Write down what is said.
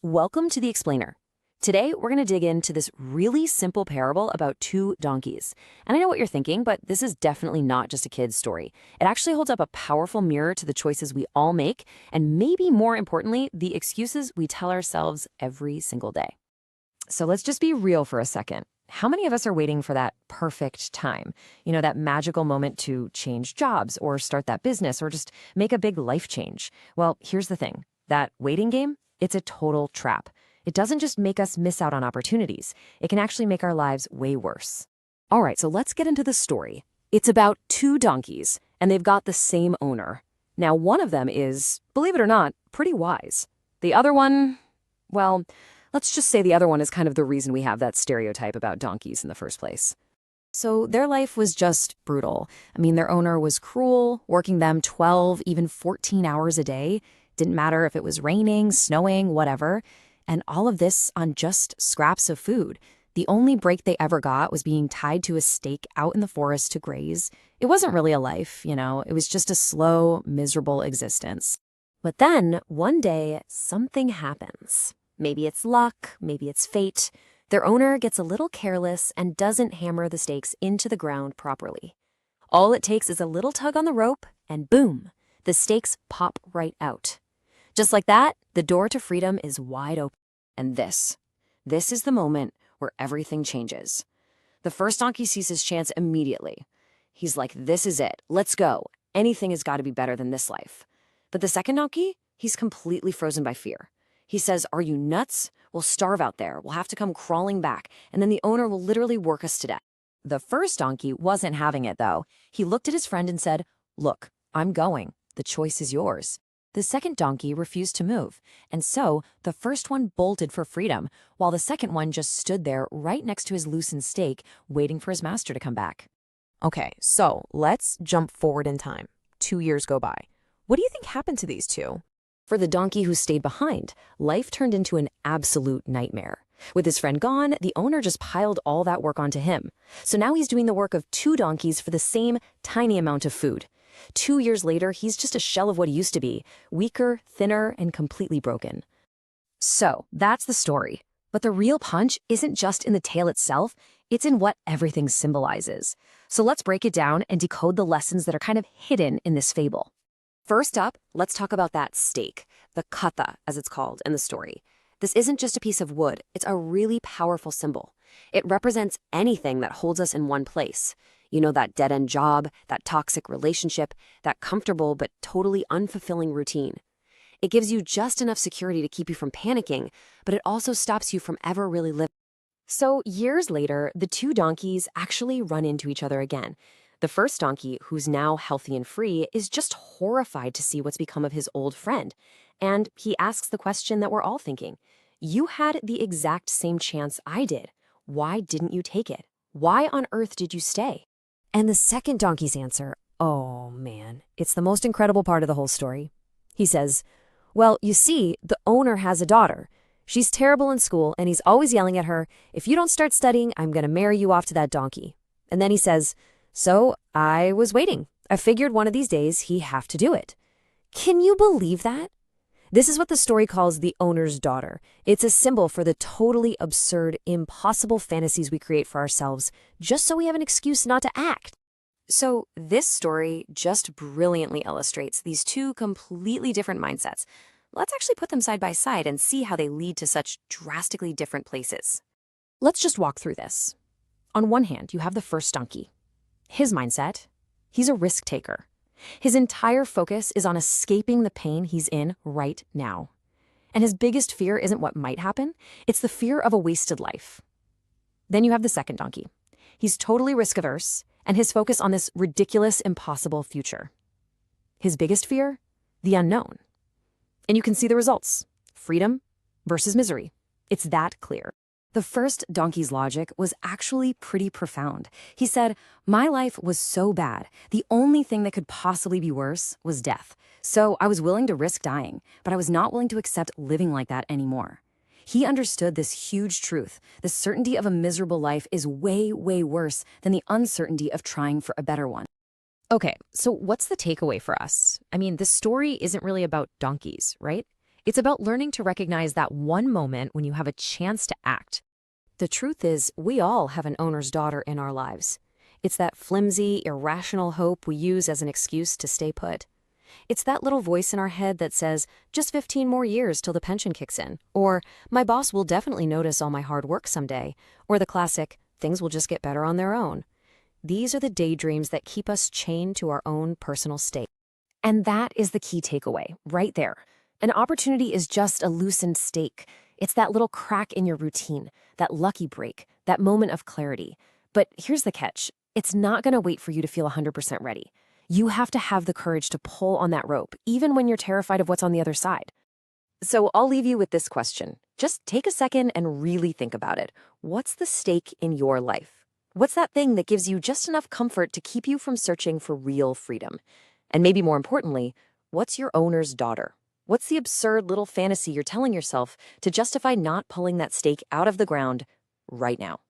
Welcome to the Explainer. Today, we're going to dig into this really simple parable about two donkeys. And I know what you're thinking, but this is definitely not just a kid's story. It actually holds up a powerful mirror to the choices we all make, and maybe more importantly, the excuses we tell ourselves every single day. So let's just be real for a second. How many of us are waiting for that perfect time? That magical moment to change jobs or start that business or just make a big life change. Well, here's the thing. That waiting game, it's a total trap. It doesn't just make us miss out on opportunities. It can actually make our lives way worse. All right, so let's get into the story. It's about two donkeys, and they've got the same owner. Now, one of them is, believe it or not, pretty wise. The other one, well, let's just say the other one is kind of the reason we have that stereotype about donkeys in the first place. So their life was just brutal. Their owner was cruel, working them 12, even 14 hours a day. Didn't matter if it was raining, snowing, whatever. And all of this on just scraps of food. The only break they ever got was being tied to a stake out in the forest to graze. It wasn't really a life, it was just a slow, miserable existence. But then, one day, something happens. Maybe it's luck, maybe it's fate. Their owner gets a little careless and doesn't hammer the stakes into the ground properly. All it takes is a little tug on the rope, and boom, the stakes pop right out. Just like that, the door to freedom is wide open. And this is the moment where everything changes. The first donkey sees his chance immediately. He's like, this is it. Let's go. Anything has got to be better than this life. But the second donkey, he's completely frozen by fear. He says, are you nuts? We'll starve out there. We'll have to come crawling back, and then the owner will literally work us to death. The first donkey wasn't having it, though. He looked at his friend and said, look, I'm going. The choice is yours. The second donkey refused to move, and so the first one bolted for freedom, while the second one just stood there right next to his loosened stake, waiting for his master to come back. Okay, so let's jump forward in time. 2 years go by. What do you think happened to these two? For the donkey who stayed behind, life turned into an absolute nightmare. With his friend gone, the owner just piled all that work onto him. So now he's doing the work of two donkeys for the same tiny amount of food. 2 years later, he's just a shell of what he used to be, weaker, thinner, and completely broken. So that's the story. But the real punch isn't just in the tale itself, it's in what everything symbolizes. So let's break it down and decode the lessons that are kind of hidden in this fable. First up, let's talk about that stake, the kata, as it's called in the story. This isn't just a piece of wood, it's a really powerful symbol. It represents anything that holds us in one place. That dead-end job, that toxic relationship, that comfortable but totally unfulfilling routine. It gives you just enough security to keep you from panicking, but it also stops you from ever really living. So years later, the two donkeys actually run into each other again. The first donkey, who's now healthy and free, is just horrified to see what's become of his old friend. And he asks the question that we're all thinking. You had the exact same chance I did. Why didn't you take it? Why on earth did you stay? And the second donkey's answer, oh man, it's the most incredible part of the whole story. He says, well, you see, the owner has a daughter. She's terrible in school, and he's always yelling at her, if you don't start studying, I'm going to marry you off to that donkey. And then he says, so I was waiting. I figured one of these days he'd have to do it. Can you believe that? This is what the story calls the owner's daughter. It's a symbol for the totally absurd, impossible fantasies we create for ourselves just so we have an excuse not to act. So this story just brilliantly illustrates these two completely different mindsets. Let's actually put them side by side and see how they lead to such drastically different places. Let's just walk through this. On one hand, you have the first donkey. His mindset, he's a risk taker. His entire focus is on escaping the pain he's in right now. And his biggest fear isn't what might happen, it's the fear of a wasted life. Then you have the second donkey. He's totally risk-averse, and his focus on this ridiculous, impossible future. His biggest fear? The unknown. And you can see the results. Freedom versus misery. It's that clear. The first donkey's logic was actually pretty profound. He said, my life was so bad. The only thing that could possibly be worse was death. So I was willing to risk dying, but I was not willing to accept living like that anymore. He understood this huge truth. The certainty of a miserable life is way, way worse than the uncertainty of trying for a better one. Okay, so what's the takeaway for us? This story isn't really about donkeys, right? It's about learning to recognize that one moment when you have a chance to act. The truth is, we all have an owner's daughter in our lives. It's that flimsy, irrational hope we use as an excuse to stay put. It's that little voice in our head that says, just 15 more years till the pension kicks in, or my boss will definitely notice all my hard work someday, or the classic, things will just get better on their own. These are the daydreams that keep us chained to our own personal state. And that is the key takeaway, right there. An opportunity is just a loosened stake. It's that little crack in your routine, that lucky break, that moment of clarity. But here's the catch. It's not going to wait for you to feel 100% ready. You have to have the courage to pull on that rope, even when you're terrified of what's on the other side. So I'll leave you with this question. Just take a second and really think about it. What's the stake in your life? What's that thing that gives you just enough comfort to keep you from searching for real freedom? And maybe more importantly, what's your owner's daughter? What's the absurd little fantasy you're telling yourself to justify not pulling that stake out of the ground right now?